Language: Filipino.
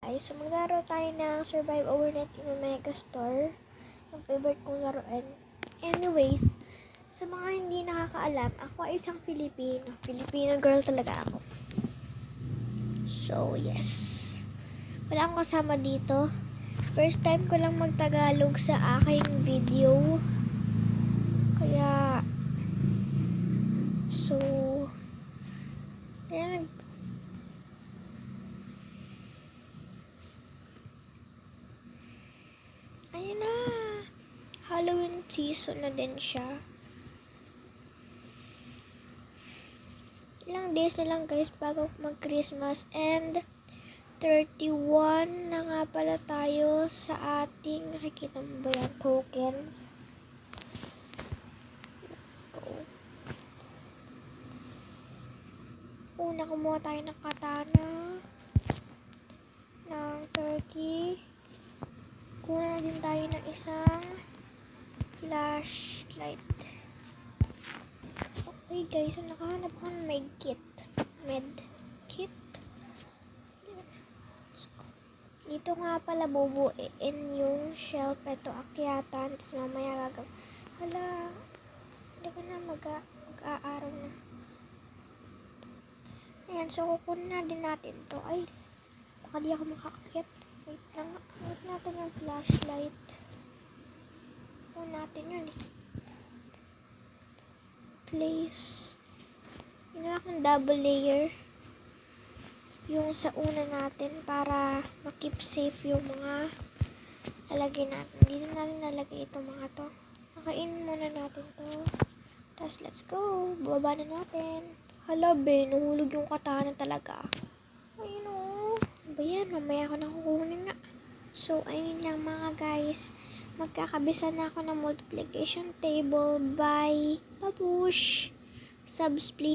Ay, so maglaro tayo ng Survive Overnight in a Mega Store. Yung favorite kong laruan. Anyways, sa mga hindi nakakaalam, ako ay isang Filipino. Filipino girl talaga ako. So, yes. Wala akong kasama dito. First time ko lang magtagalog sa aking video. Kaya, so, kaya ayun na. Halloween season na din siya. Ilang days na lang guys bago mag-Christmas and 31 na nga pala tayo sa ating, nakikita mo ba yan, tokens. Let's go. Una, kumuha tayo ng katana, ng turkey. Kuha na din tayo ng isang flashlight. Okay guys, so nakahanap ko ng medkit. Dito nga pala bubuin yung shelf. Ito akyatan. Tapos mamaya gagawin. Hala, hindi ko na mag-aaraw na. Ayan, so kukunin na din natin to. Ay, baka di ako makakakit. Wait lang. Wait natin yung flashlight. Kunin natin yun eh. Place. Ginawa akong double layer. Yung sa una natin para makip safe yung mga lalagay natin. Dito natin nalagay itong mga to. Nakainin muna natin to. Tapos let's go. Bababa na natin. Hala be, nahulog yung katana talaga. Ayun o. Ba yan? Mamaya ako nakukunin nga. So, ayun lang mga guys. Magkakabisa na ako ng multiplication table by Babush. Subs please.